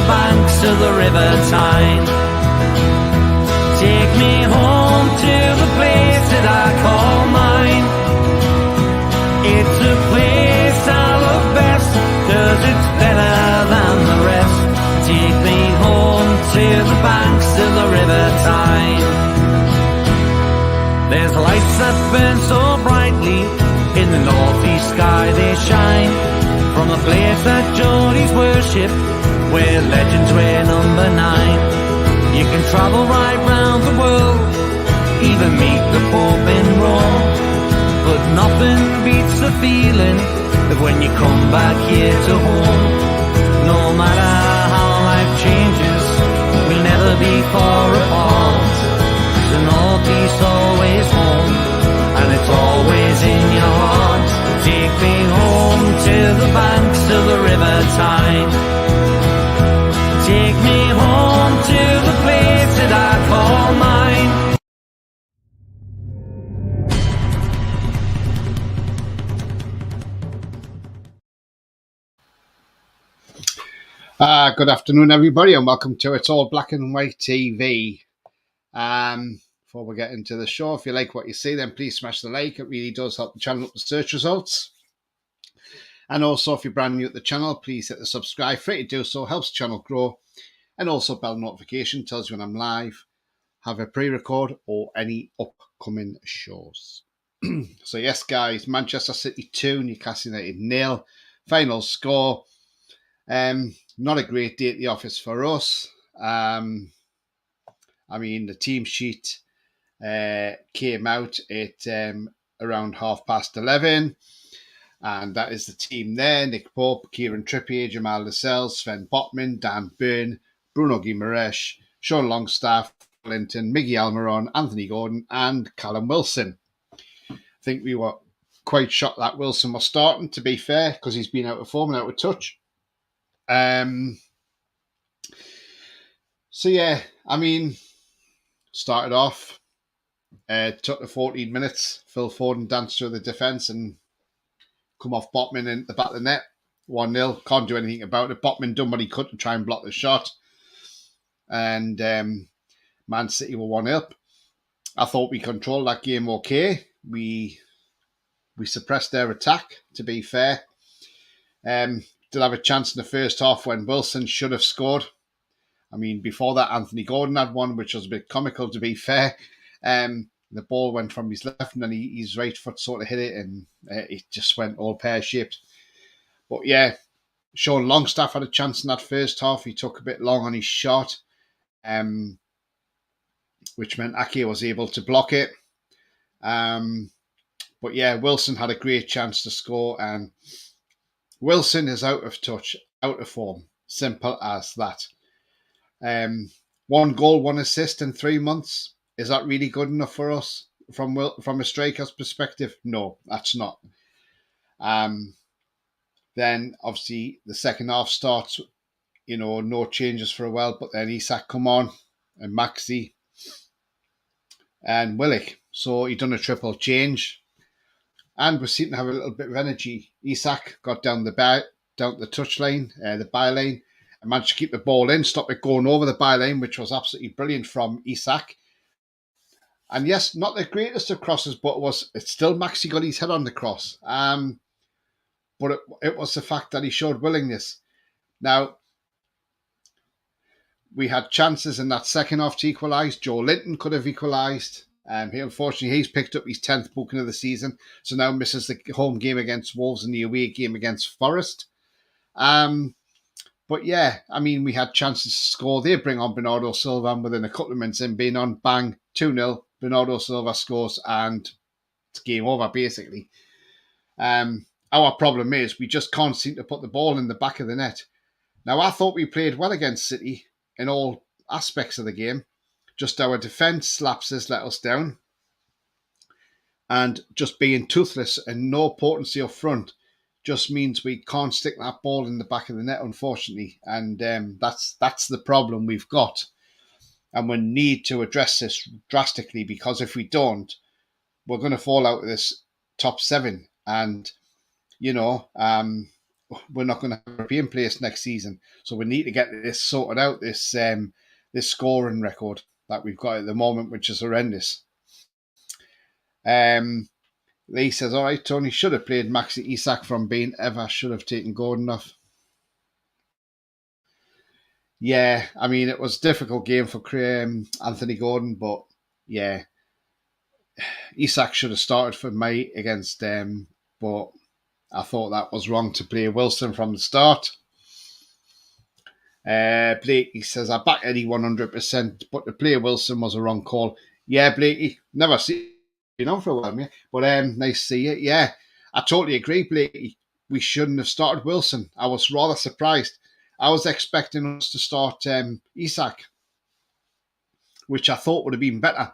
the banks of the River Tyne. Take me home to the place that I call mine. It's a place I love best, 'cause it's better than the rest. Take me home to the banks of the River Tyne. There's lights that burn so brightly, in the northeast sky they shine, from the place that Geordies worship, where legends wear number 9. You can travel right round the world, even meet the Pope in Rome, but nothing beats the feeling of when you come back here to home. No matter how life changes, we'll never be far apart. The northeast always home, and it's always in your heart. Take me home to the banks of the River Tyne. Take me home to the place that I call mine. Good afternoon, everybody, and welcome to It's All Black and White TV. Before we get into the show, if you like what you see, then please smash the like. It really does help the channel up the search results. And also, if you're brand new at the channel, please hit the subscribe. Free to do so, helps the channel grow. And also, bell notification tells you when I'm live, have a pre-record, or any upcoming shows. So yes, guys, Manchester City 2, Newcastle United 0. Final score. Not a great day at the office for us. The team sheet came out at around 11:30, and that is the team there: Nick Pope, Kieran Trippier, Jamal Lascelles, Sven Botman, Dan Burn, Bruno Guimaraes, Sean Longstaff, Linton, Miggy Almiron, Anthony Gordon, and Callum Wilson. I think we were quite shocked that Wilson was starting, to be fair, because he's been out of form and out of touch. Started off, took the 14 minutes. Phil Foden danced through the defence and come off Botman in the back of the net. 1-0. Can't do anything about it. Botman done what he could to try and block the shot. And Man City were 1-0. I thought we controlled that game okay. We suppressed their attack, to be fair. Did have a chance in the first half when Wilson should have scored. Before that, Anthony Gordon had one, which was a bit comical, to be fair. The ball went from his left and then his right foot sort of hit it, and it just went all pear-shaped. But yeah, Sean Longstaff had a chance in that first half. He took a bit long on his shot, which meant Ake was able to block it. But yeah, Wilson had a great chance to score, and Wilson is out of touch, out of form. Simple as that. 1 goal, 1 assist in 3 months. Is that really good enough for us from a striker's perspective? No, that's not. Then obviously the second half starts, no changes for a while, but then Isak come on, and Maxi and Willock. So he done a triple change, and we seem to have a little bit of energy. Isak got down the touchline, the byline, and managed to keep the ball in, stop it going over the byline, which was absolutely brilliant from Isak. And yes, not the greatest of crosses, but it's still Maxi got his head on the cross. But it was the fact that he showed willingness. Now, we had chances in that second half to equalise. Joe Linton could have equalised. Unfortunately, he's picked up his 10th booking of the season, so now misses the home game against Wolves and the away game against Forest. But yeah, we had chances to score. They bring on Bernardo Silva, and within a couple of minutes in being on, bang, 2-0. Bernardo Silva scores, and it's game over, basically. Our problem is we just can't seem to put the ball in the back of the net. Now, I thought we played well against City in all aspects of the game. Just our defence lapses let us down. And just being toothless and no potency up front just means we can't stick that ball in the back of the net, unfortunately. And that's the problem we've got. And we need to address this drastically, because if we don't, we're going to fall out of this top 7. And, we're not going to have a European place next season. So we need to get this sorted out, this scoring record that we've got at the moment, which is horrendous. Lee says, all right, Tony, should have played Maxi Isak from Bean ever, should have taken Gordon off. Yeah, I mean, it was a difficult game for Anthony Gordon, but yeah, Isak should have started for me against them, but I thought that was wrong to play Wilson from the start. Blakey says, I back Eddie 100%, but to play Wilson was a wrong call. Yeah, Blakey, never seen you on for a while, yeah. But nice to see you. Yeah, I totally agree, Blakey. We shouldn't have started Wilson. I was rather surprised. I was expecting us to start Isak, which I thought would have been better.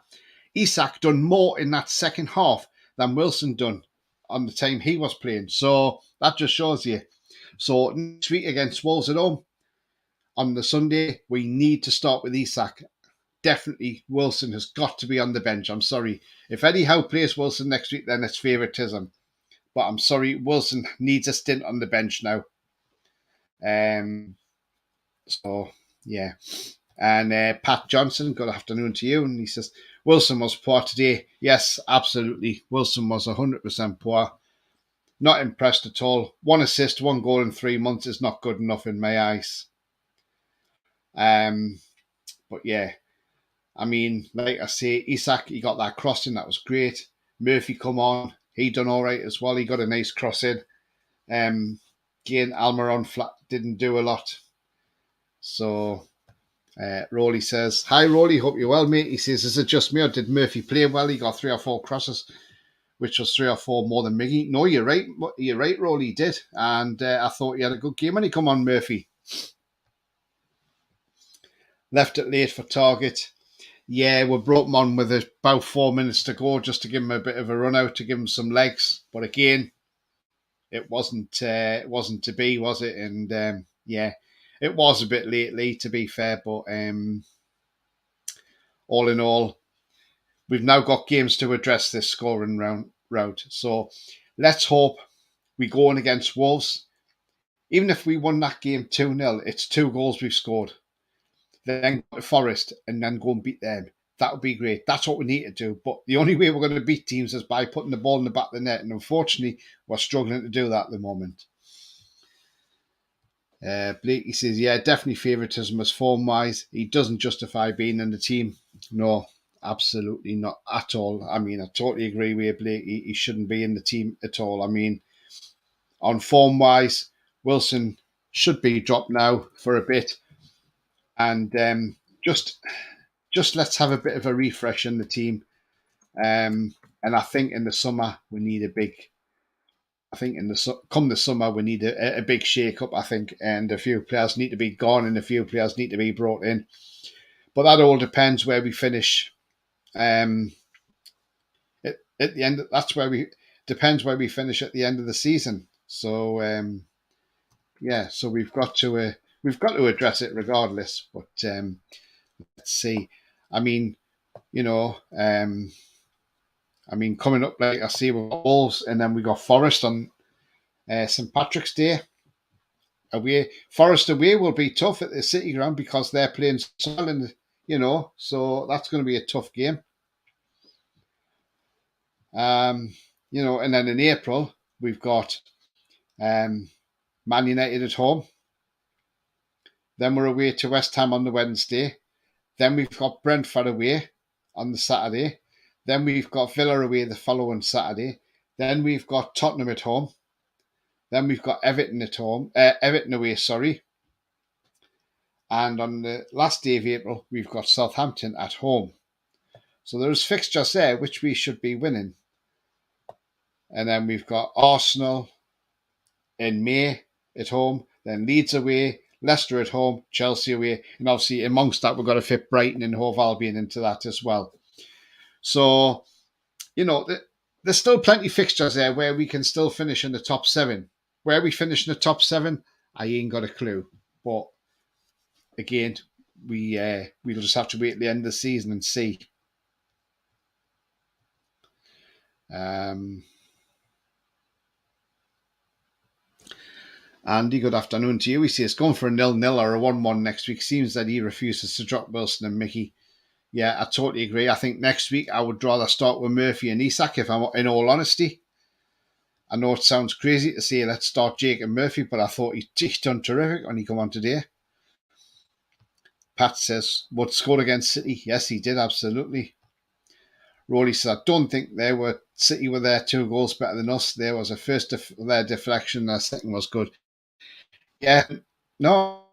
Isak done more in that second half than Wilson done on the time he was playing. So that just shows you. So next week against Wolves at home, on the Sunday, we need to start with Isak. Definitely, Wilson has got to be on the bench. I'm sorry. If Eddie Howe plays Wilson next week, then it's favouritism. But I'm sorry, Wilson needs a stint on the bench now. So, yeah. And Pat Johnson, good afternoon to you. And he says, Wilson was poor today. Yes, absolutely. Wilson was 100% poor. Not impressed at all. 1 assist, 1 goal in 3 months is not good enough in my eyes. But yeah, I mean, like I say, Isak, he got that crossing, that was great. Murphy come on, he done all right as well. He got a nice cross in. Again, Almiron flat didn't do a lot. So Rolly says, hi Rolly, hope you're well, mate. He says, is it just me or did Murphy play well? He got 3 or 4 crosses, which was 3 or 4 more than Miggy. No, you're right. You're right, Rolly, he did. And I thought he had a good game when he come on, Murphy. Left it late for Target. Yeah, we brought him on with about 4 minutes to go just to give him a bit of a run out, to give him some legs. But again, it wasn't to be, was it? And yeah, it was a bit lately, to be fair. But all in all, we've now got games to address this scoring route. So let's hope we go on against Wolves. Even if we won that game 2-0, it's 2 goals we've scored. Then go to Forest and then go and beat them. That would be great. That's what we need to do. But the only way we're going to beat teams is by putting the ball in the back of the net. And unfortunately, we're struggling to do that at the moment. Blakey says, yeah, definitely favouritism as form-wise. He doesn't justify being in the team. No, absolutely not at all. I mean, I totally agree with Blakey. He shouldn't be in the team at all. I mean, on form-wise, Wilson should be dropped now for a bit. And just let's have a bit of a refresh in the team. And I think in the summer we need a big. I think come the summer we need a big shake up. I think, and a few players need to be gone, and a few players need to be brought in. But that all depends where we finish. At the end, that's where we depends where we finish at the end of the season. So yeah, so we've got to address it regardless. But let's see. I mean, you know, coming up, like I see, we've got Wolves, and then we got Forest on St Patrick's Day. Away, Forest away will be tough at the City Ground because they're playing so well, and so that's going to be a tough game. And then in April we've got Man United at home. Then we're away to West Ham on the Wednesday. Then we've got Brentford away on the Saturday. Then we've got Villa away the following Saturday. Then we've got Tottenham at home. Then we've got Everton at home. Everton away, sorry. And on the last day of April, we've got Southampton at home. So there's fixtures there which we should be winning. And then we've got Arsenal in May at home. Then Leeds away, Leicester at home, Chelsea away. And obviously amongst that, we've got to fit Brighton and Hove Albion into that as well. So, there's still plenty of fixtures there where we can still finish in the top 7. Where we finish in the top 7, I ain't got a clue. But again, we'll just have to wait at the end of the season and see. Andy, good afternoon to you. He says, going for a 0-0 or a 1-1 next week. Seems that he refuses to drop Wilson and Mickey. Yeah, I totally agree. I think next week I would rather start with Murphy and Isak, if I'm in all honesty. I know it sounds crazy to say let's start Jake and Murphy, but I thought he done terrific when he come on today. Pat says, Wood scored against City. Yes, he did, absolutely. Rolly says, I don't think City were there 2 goals better than us. There was a first their deflection, and the second was good. Yeah, no,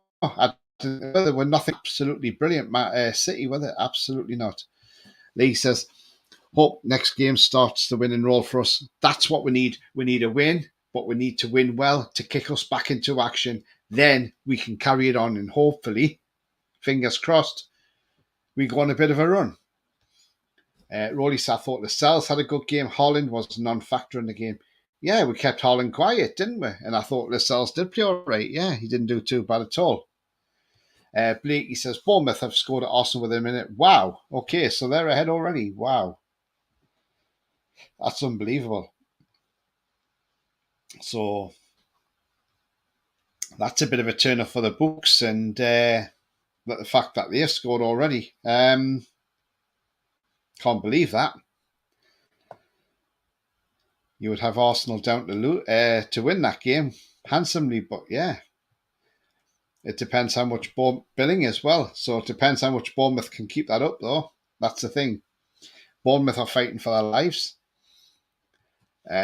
they were nothing absolutely brilliant. City, were they? Absolutely not. Lee says, hope next game starts the winning roll for us. That's what we need. We need a win, but we need to win well to kick us back into action. Then we can carry it on, and hopefully, fingers crossed, we go on a bit of a run. Rolly said, I thought Lascelles had a good game. Holland was a non-factor in the game. Yeah, we kept Holland quiet, didn't we? And I thought Lascelles did play all right. Yeah, he didn't do too bad at all. Blake, he says, Bournemouth have scored at Arsenal within a minute. Wow. Okay, so they're ahead already. Wow. That's unbelievable. So that's a bit of a turner for the books, and the fact that they've scored already. Can't believe that. You would have Arsenal down to win that game handsomely, but yeah. It depends how much billing as well. So it depends how much Bournemouth can keep that up, though. That's the thing. Bournemouth are fighting for their lives.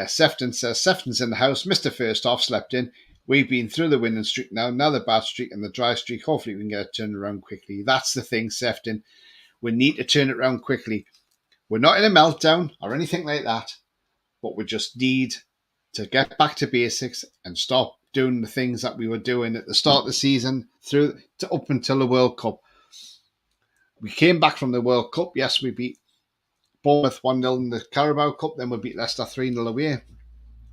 Sefton says, Sefton's in the house. Mr. First Off slept in. We've been through the winning streak now the bad streak and the dry streak. Hopefully we can get it turned around quickly. That's the thing, Sefton. We need to turn it around quickly. We're not in a meltdown or anything like that, but we just need to get back to basics and stop doing the things that we were doing at the start of the season through to up until the World Cup. We came back from the World Cup. Yes, we beat Bournemouth 1-0 in the Carabao Cup. Then we beat Leicester 3-0 away.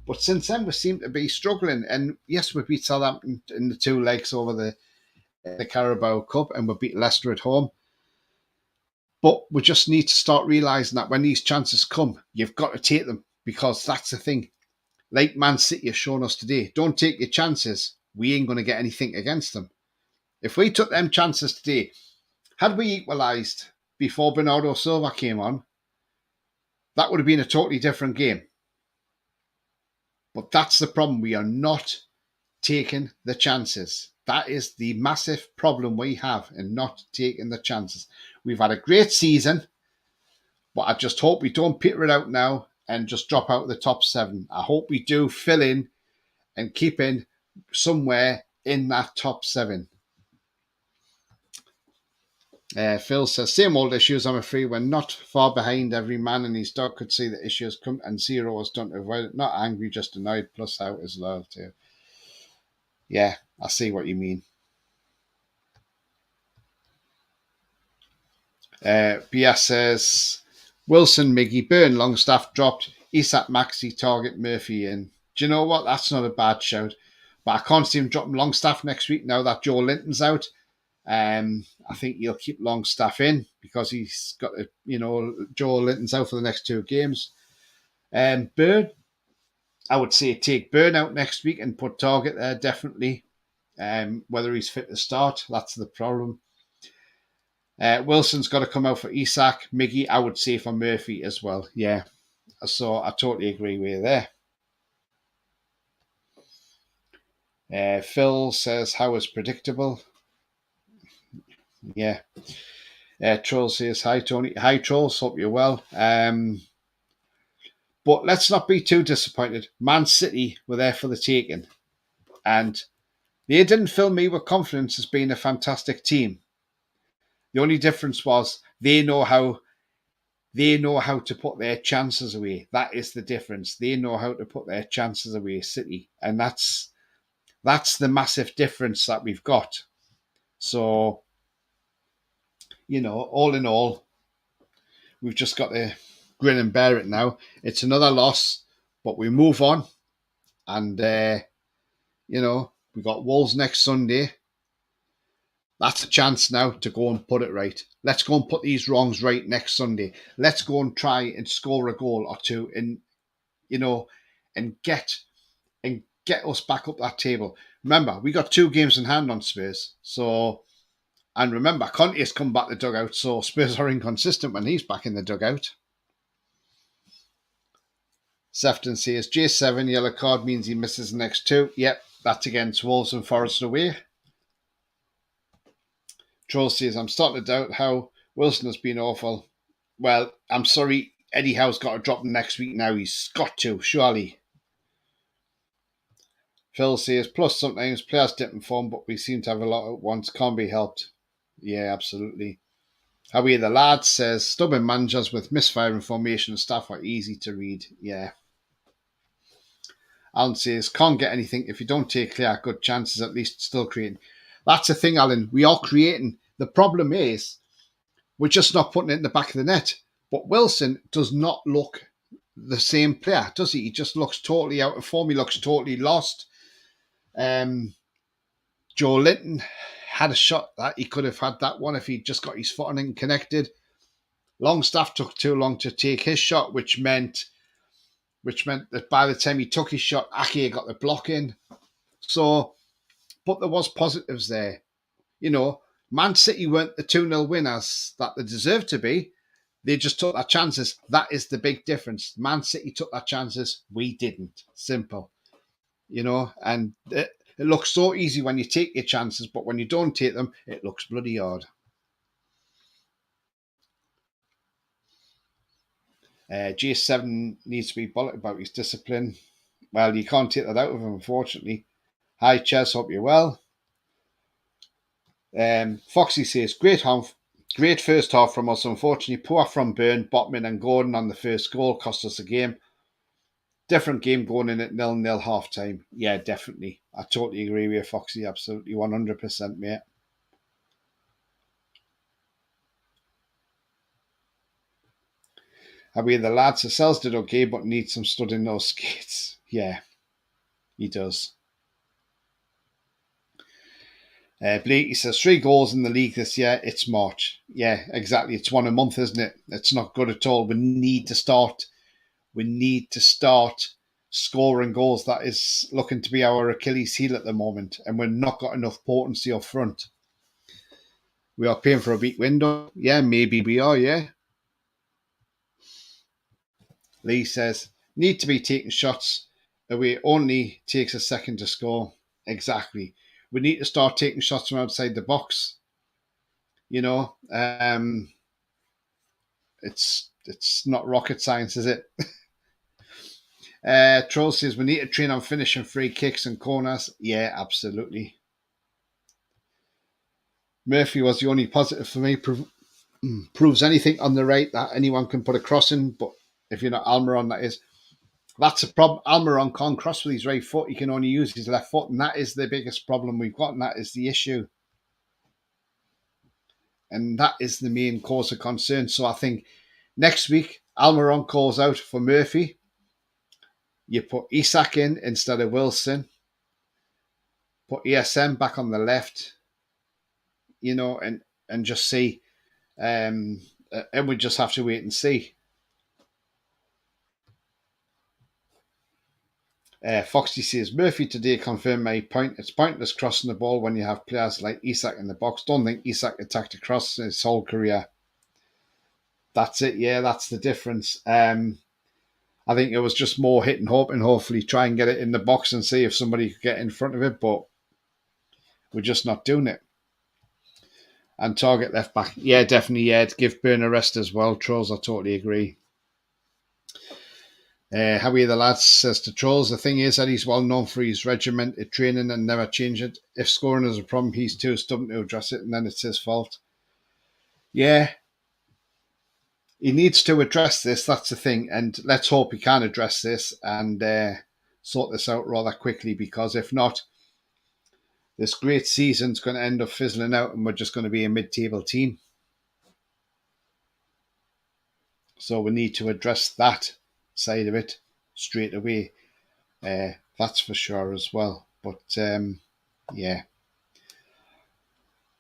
But since then, we seem to be struggling. And yes, we beat Southampton in the 2 legs over the Carabao Cup, and we beat Leicester at home. But we just need to start realising that when these chances come, you've got to take them, because that's the thing. Like Man City has shown us today, don't take your chances. We ain't going to get anything against them. If we took them chances today, had we equalised before Bernardo Silva came on, that would have been a totally different game. But that's the problem. We are not taking the chances. That is the massive problem we have in not taking the chances. We've had a great season, but I just hope we don't peter it out now and just drop out of the top 7. I hope we do fill in and keep in somewhere in that top 7. Phil says, same old issues, I'm afraid. We're not far behind. Every man and his dog could see the issues come, and 0 was done to avoid it. Not angry, just annoyed, plus out is loyalty. Yeah, I see what you mean. BS says, Wilson, Miggy, Byrne, Longstaff dropped, Isak, Maxi, Target, Murphy in. Do you know what? That's not a bad shout. But I can't see him dropping Longstaff next week now that Joe Linton's out. I think he'll keep Longstaff in because he's got Joe Linton's out for the next 2 games. Byrne, I would say take Byrne out next week and put Target there, definitely. Whether he's fit to start, that's the problem. Wilson's got to come out for Isak. Miggy, I would say for Murphy as well. Yeah, so I totally agree with you there. Phil says, how is predictable? Yeah. Troll says, hi, Tony. Hi, Trolls. Hope you're well. But let's not be too disappointed. Man City were there for the taking. And they didn't fill me with confidence as being a fantastic team. The only difference was they know how to put their chances away. That is the difference. They know how to put their chances away, City. And that's the massive difference that we've got. So, all in all, we've just got to grin and bear it now. It's another loss, but we move on. And, we got Wolves next Sunday. That's a chance now to go and put it right. Let's go and put these wrongs right next Sunday. Let's go and try and score a goal or 2 and get us back up that table. Remember, we got 2 games in hand on Spurs. So, and remember, Conte's come back to the dugout, so Spurs are inconsistent when he's back in the dugout. Sefton says, J7 yellow card means he misses the next 2. Yep, that's against Wolves and Forest away. Troll says, I'm starting to doubt how Wilson has been awful. Well, I'm sorry, Eddie Howe's got to drop him next week now. He's got to, surely. Phil says, plus sometimes players dip in form, but we seem to have a lot at once. Can't be helped. Yeah, absolutely. Howie the lad says, stubborn managers with misfiring formation and staff are easy to read. Yeah. Alan says, can't get anything if you don't take clear good chances, at least still creating. That's the thing, Alan. We are creating. The problem is we're just not putting it in the back of the net. But Wilson does not look the same player, does he? He just looks totally out of form. He looks totally lost. Joe Linton had a shot that he could have had that one if he'd just got his foot on it and connected. Longstaff took too long to take his shot, which meant that by the time he took his shot, Ake got the block in. So, but there was positives there. You know, Man City weren't the 2-0 winners that they deserved to be. They just took their chances. That is the big difference. Man City took their chances. We didn't. Simple. You know, and it looks so easy when you take your chances, but when you don't take them, it looks bloody hard. J7 needs to be bullied about his discipline. Well, you can't take that out of him, unfortunately. Hi, Ches, hope you're well. Foxy says, great first half from us. Unfortunately, poor from Byrne, Botman and Gordon on the first goal cost us a game. Different game going in at 0-0 half time. Yeah, definitely. I totally agree with you, Foxy. Absolutely, 100%, mate. I mean, the lad Lascelles did okay, but needs some stud in those skates. Yeah, he does. Blakey says 3 goals in the league this year. It's March. Yeah, exactly. It's 1 a month, isn't it? It's not good at all. We need to start scoring goals. That is looking to be our Achilles heel at the moment, and we're not got enough potency up front. We are paying for a weak window. Yeah, maybe we are, yeah. Lee says, need to be taking shots away. Only takes a second to score. Exactly. We need to start taking shots from outside the box. You know, it's not rocket science, is it? Troll says, we need to train on finishing free kicks and corners. Yeah, absolutely. Murphy was the only positive for me. Proves anything on the right that anyone can put a cross in, but if you're not Almiron, that is. That's a problem. Almiron can't cross with his right foot. He can only use his left foot, and that is the biggest problem we've got, and that is the issue. And that is the main cause of concern. So I think next week, Almiron calls out for Murphy. You put Isak in instead of Wilson. Put ESM back on the left, you know, and just see. And we just have to wait and see. Foxy says, Murphy today confirmed my point. It's pointless crossing the ball when you have players like Isak in the box. Don't think Isak attacked a cross in his whole career. That's it. Yeah, that's the difference. I think it was just more hit and hope and hopefully try and get it in the box and see if somebody could get in front of it, but we're just not doing it. And target left back. Yeah, definitely. Yeah, to give Byrne a rest as well. Trolls, I totally agree. Howie the lad says to Trolls, the thing is that he's well known for his regimented training and never change it. If scoring is a problem, he's too stubborn to address it, and then it's his fault. Yeah, he needs to address this. That's the thing, and let's hope he can address this and sort this out rather quickly, because if not, this great season's going to end up fizzling out and we're just going to be a mid-table team. So we need to address that side of it straight away. That's for sure as well. But yeah.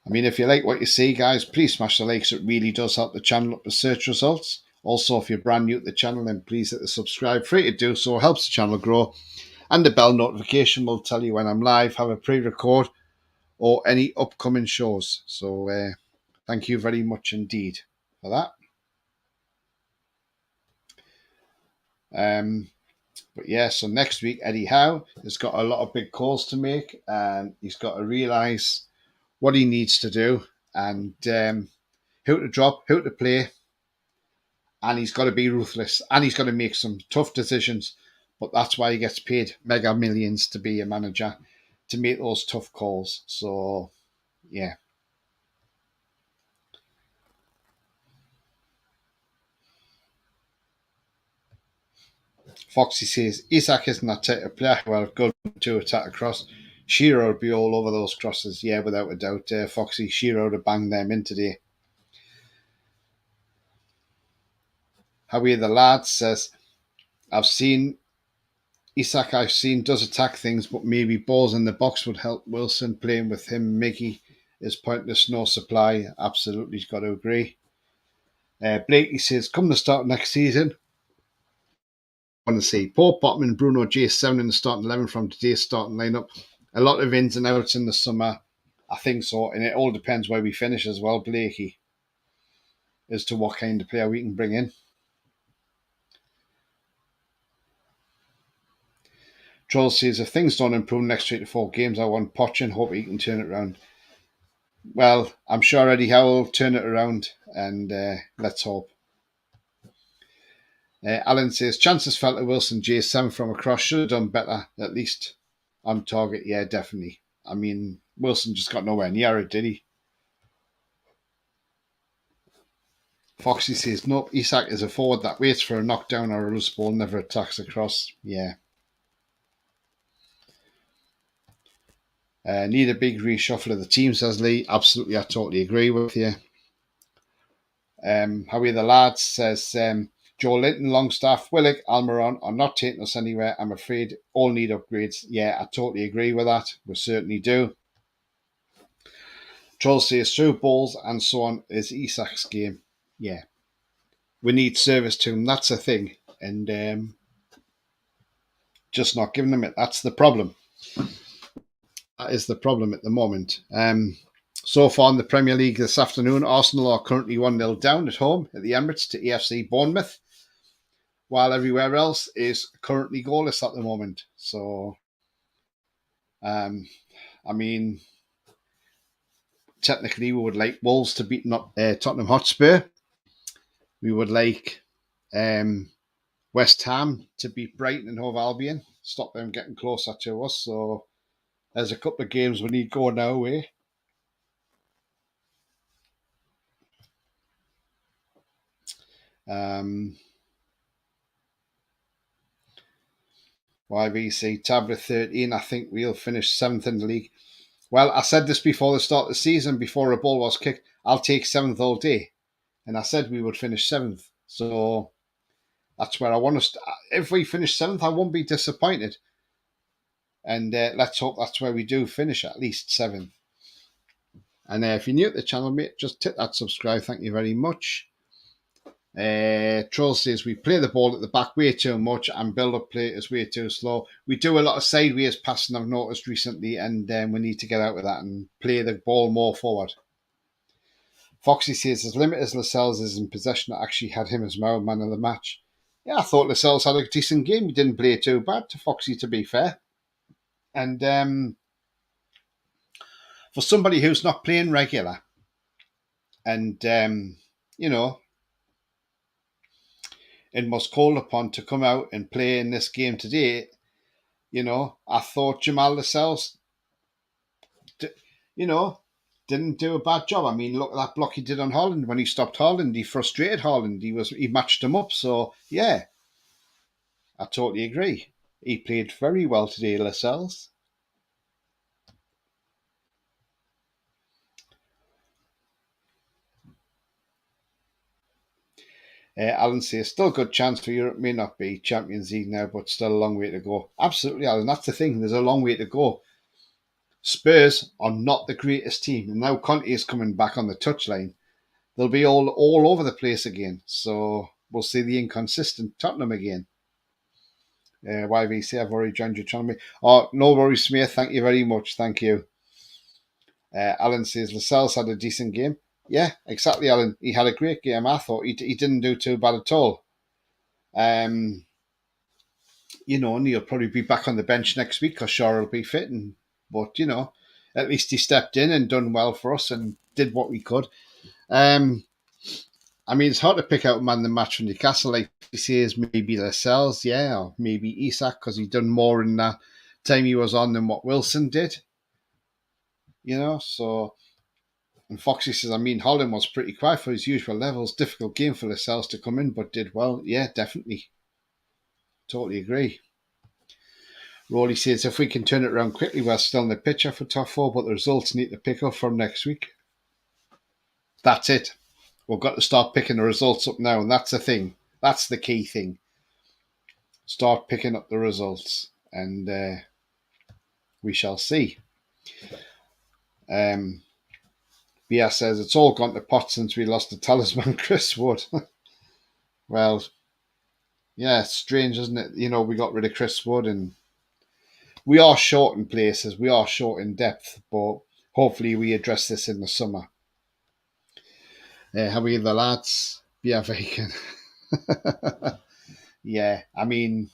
I mean, if you like what you see, guys, please smash the likes. It really does help the channel up the search results. Also, if you're brand new to the channel, then please hit the subscribe. Free to do so. Helps the channel grow. And the bell notification will tell you when I'm live, have a pre-record, or any upcoming shows. So thank you very much indeed for that. But yeah, so next week, Eddie Howe has got a lot of big calls to make, and he's got to realise what he needs to do and who to drop, who to play, and he's got to be ruthless, and he's got to make some tough decisions. But that's why he gets paid mega millions to be a manager, to make those tough calls. So yeah. Foxy says Isak isn't that type of player. Well, good to attack across. Shearer would be all over those crosses, yeah, without a doubt. Foxy Shearer would have banged them in today. Howie the lad says, I've seen does attack things, but maybe balls in the box would help Wilson. Playing with him, Mickey is pointless, no supply. Absolutely, he's got to agree. Blakey says, come the start of next season, I want to see Paul Botman, Bruno J7 in the starting 11 from today's starting lineup. A lot of ins and outs in the summer. I think so, and it all depends where we finish as well, Blakey, as to what kind of player we can bring in. Troll says, if things don't improve next 3 to 4 games, I want Pochin. Hope he can turn it around. Well, I'm sure Eddie Howe will turn it around, and let's hope. Alan says, chances felt to Wilson J7 from across. Should have done better, at least on target. Yeah, definitely. I mean, Wilson just got nowhere near it, did he? Foxy says, nope, Isak is a forward that waits for a knockdown or a loose ball, never attacks across. Yeah. Need a big reshuffle of the team, says Lee. Absolutely, I totally agree with you. Howie the lad says, Joe Linton, Longstaff, Willock, Almiron are not taking us anywhere. I'm afraid all need upgrades. Yeah, I totally agree with that. We certainly do. Troll says through balls and so on is Isak's game. Yeah. We need service to him. That's a thing. And just not giving him it. That's the problem. That is the problem at the moment. So far in the Premier League this afternoon, Arsenal are currently 1-0 down at home at the Emirates to AFC Bournemouth, while everywhere else is currently goalless at the moment. So, I mean, technically we would like Wolves to beat Tottenham Hotspur. We would like West Ham to beat Brighton and Hove Albion, stop them getting closer to us. So there's a couple of games we need going our way. YVC Tablet 13, I think we'll finish 7th in the league. Well, I said this before the start of the season, before a ball was kicked, I'll take 7th all day. And I said we would finish 7th. So that's where I want us to. If we finish 7th, I won't be disappointed. And let's hope that's where we do finish, at least 7th. And if you're new to the channel, mate, just hit that subscribe. Thank you very much. Troll says we play the ball at the back way too much and build up play is way too slow. We do a lot of sideways passing, I've noticed recently, and we need to get out of that and play the ball more forward. Foxy says as limited as Lascelles is in possession, I actually had him as my man of the match. Yeah, I thought Lascelles had a decent game. He didn't play too bad, to Foxy, to be fair. And for somebody who's not playing regular and and was called upon to come out and play in this game today, I thought Jamal Lascelles, didn't do a bad job. I mean, look at that block he did on Haaland when he stopped Haaland. He frustrated Haaland. He matched him up. So, yeah, I totally agree. He played very well today, Lascelles. Alan says, still a good chance for Europe. May not be Champions League now, but still a long way to go. Absolutely, Alan. That's the thing. There's a long way to go. Spurs are not the greatest team. And now Conte is coming back on the touchline. They'll be all over the place again. So we'll see the inconsistent Tottenham again. YVC, I've already joined your channel. Oh, no worries, Smith. Thank you very much. Thank you. Alan says Lascelles had a decent game. Yeah, exactly, Alan. He had a great game. I thought he didn't do too bad at all. And he'll probably be back on the bench next week because Shaw will be fit. But at least he stepped in and done well for us and did what we could. It's hard to pick out man the match from Newcastle. Like he says, maybe Lascelles, yeah, or maybe Isak because he done more in that time he was on than what Wilson did. So. And Foxy says, Holland was pretty quiet for his usual levels. Difficult game for Lascelles to come in, but did well. Yeah, definitely. Totally agree. Rolly says, if we can turn it around quickly, we're still in the picture for top four, but the results need to pick up from next week. That's it. We've got to start picking the results up now, and that's the thing. That's the key thing. Start picking up the results, and we shall see. Bia says, it's all gone to pot since we lost the talisman, Chris Wood. Well, yeah, it's strange, isn't it? We got rid of Chris Wood, and we are short in places. We are short in depth, but hopefully we address this in the summer. How are you, the lads? Yeah, vacant. Yeah, we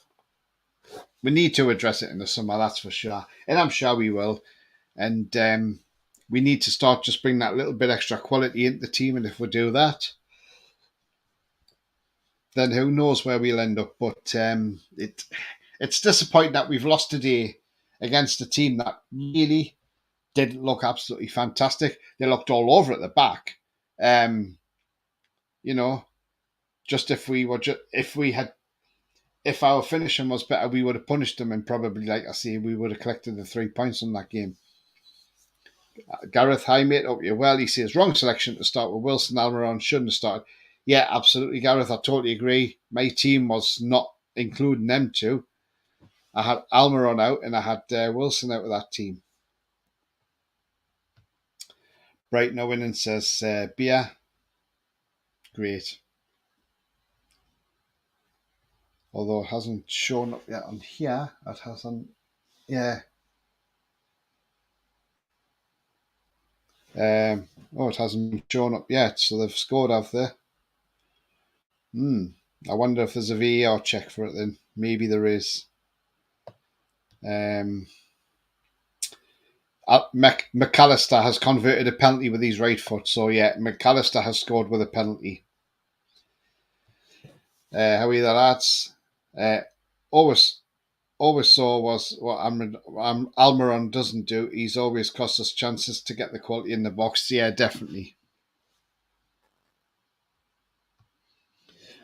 need to address it in the summer, that's for sure. And I'm sure we will. And we need to start just bring that little bit extra quality into the team. And if we do that, then who knows where we'll end up. But it's disappointing that we've lost today against a team that really did look absolutely fantastic. They looked all over at the back. Just if our finishing was better, we would have punished them, and probably, like I say, we would have collected the 3 points from that game. Gareth, hi mate, hope you're well. He says wrong selection to start with Wilson. Almiron shouldn't have started. Yeah, absolutely, Gareth. I totally agree. My team was not including them two. I had Almiron out and I had Wilson out of that team. Brighton are winning, says Bia. Great. Although it hasn't shown up yet on here. It hasn't. Yeah. It hasn't been shown up yet, so they've scored, have they? I wonder if there's a VAR check for it then. Maybe there is. McAllister has converted a penalty with his right foot, so yeah, McAllister has scored with a penalty. How are you there, lads? Always saw was what Almiron doesn't do. He's always cost us chances to get the quality in the box. Yeah, definitely.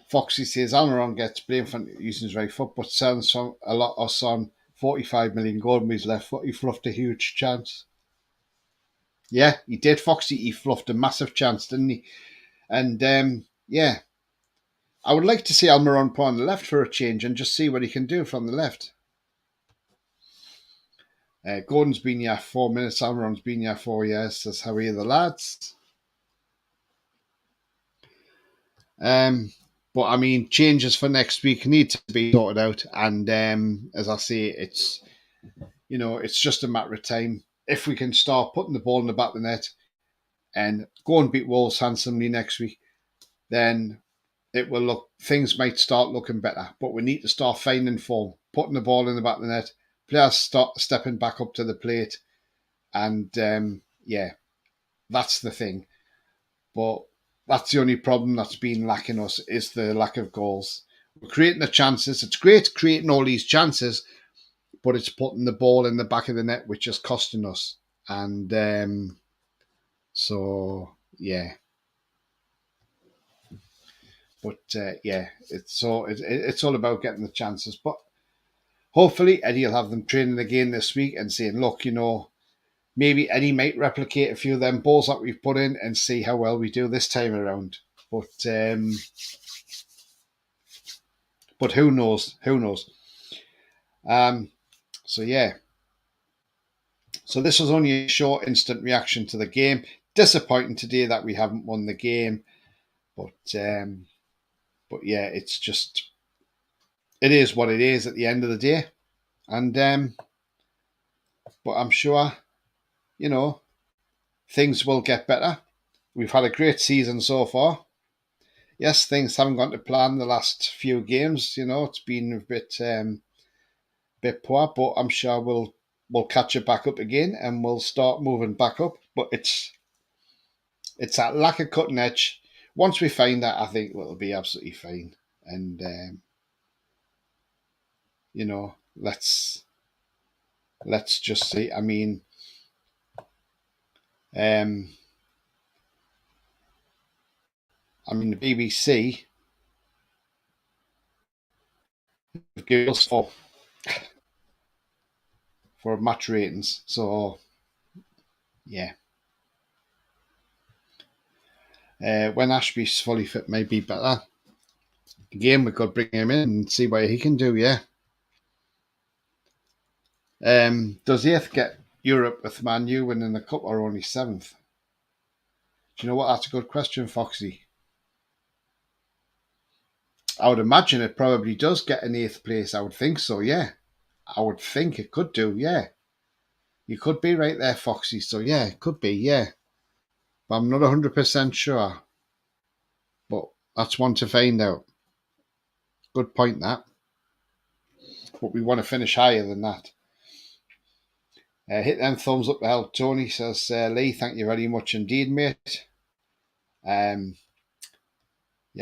Foxy says Almiron gets blamed for using his right foot, but sounds a lot us on 45 million goal with his left foot. He fluffed a huge chance. Yeah, he did, Foxy. He fluffed a massive chance, didn't he? And yeah, I would like to see Almiron play on the left for a change and just see what he can do from the left. Gordon's been here 4 minutes. Almiron's been here 4 years. Says, how are you, the lads? But changes for next week need to be sorted out. And as I say, it's just a matter of time. If we can start putting the ball in the back of the net and go and beat Wolves handsomely next week, then things might start looking better. But we need to start finding form, putting the ball in the back of the net, players start stepping back up to the plate, and that's the thing. But that's the only problem that's been lacking us, is the lack of goals. We're creating the chances. It's great creating all these chances, but it's putting the ball in the back of the net, which is costing us. And so, yeah. But it's all about getting the chances. But hopefully Eddie will have them training again this week and saying, look, maybe Eddie might replicate a few of them balls that we've put in and see how well we do this time around. But who knows? Who knows? So yeah. So this was only a short instant reaction to the game. Disappointing today that we haven't won the game. But yeah, it's just it is what it is at the end of the day. And but I'm sure, you know, things will get better. We've had a great season so far. Yes, things haven't gone to plan the last few games. You know, it's been a bit poor, but I'm sure we'll catch it back up again and we'll start moving back up. But it's that lack of cutting edge. Once we find that, I think it'll be absolutely fine. And you know, let's just see. I mean, the BBC have given us for match ratings. So yeah, when Ashby's fully fit, may be better. Again, we could bring him in and see what he can do. Yeah. Does 8th get Europe with Man U winning the cup or only 7th? Do you know what? That's a good question, Foxy. I would imagine it probably does get an 8th place. I would think so, yeah. I would think it could do, yeah. You could be right there, Foxy. So, yeah, it could be, yeah. But I'm not 100% sure. But that's one to find out. Good point, that. But we want to finish higher than that. Hit them thumbs up to help Tony, says Lee. Thank you very much indeed, mate. Yeah,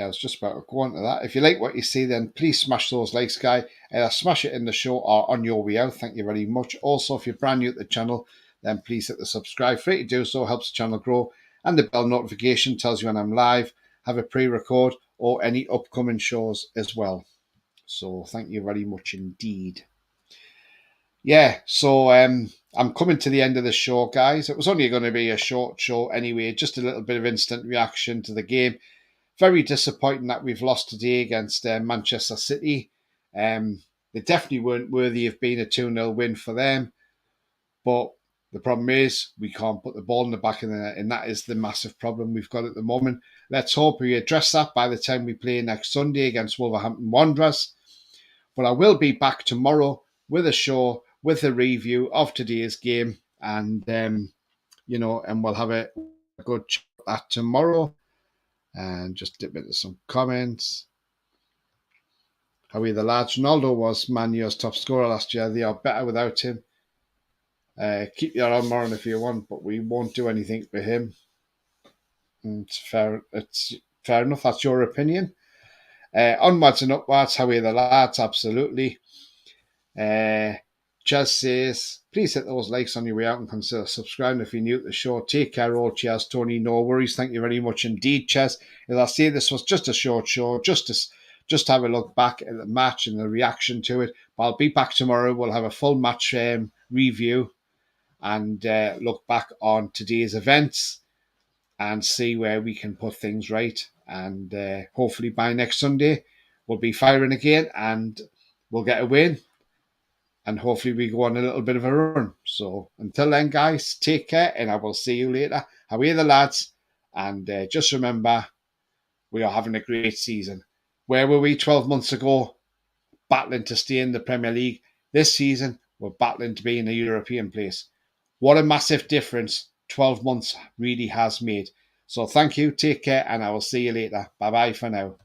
I was just about to go on to that. If you like what you see, then please smash those likes, guy. Smash it in the show or on your way out. Thank you very much. Also, if you're brand new to the channel, then please hit the subscribe. Free to do so, helps the channel grow. And the bell notification tells you when I'm live, have a pre-record, or any upcoming shows as well. So thank you very much indeed. Yeah, so I'm coming to the end of the show, guys. It was only going to be a short show anyway, just a little bit of instant reaction to the game. Very disappointing that we've lost today against Manchester City. They definitely weren't worthy of being a 2-0 win for them. But the problem is we can't put the ball in the back of the net, and that is the massive problem we've got at the moment. Let's hope we address that by the time we play next Sunday against Wolverhampton Wanderers. But I will be back tomorrow with a show, with a review of today's game. And, and we'll have a good chat at tomorrow. And just dip into some comments. How are the lads? Ronaldo was Man U's top scorer last year. They are better without him. Keep your arm on if you want, but we won't do anything for him. It's fair enough. That's your opinion. Onwards and upwards. How are the lads? Absolutely. Chaz says, please hit those likes on your way out and consider subscribing if you're new to the show. Take care all. Cheers, Tony. No worries. Thank you very much indeed, Chaz. As I say, this was just a short show, just to have a look back at the match and the reaction to it. But I'll be back tomorrow. We'll have a full match review and look back on today's events and see where we can put things right. And hopefully by next Sunday, we'll be firing again and we'll get a win. And hopefully we go on a little bit of a run. So until then, guys, take care and I will see you later. How are the lads? And just remember, we are having a great season. Where were we 12 months ago? Battling to stay in the Premier League. This season, we're battling to be in a European place. What a massive difference 12 months really has made. So thank you, take care, and I will see you later. Bye-bye for now.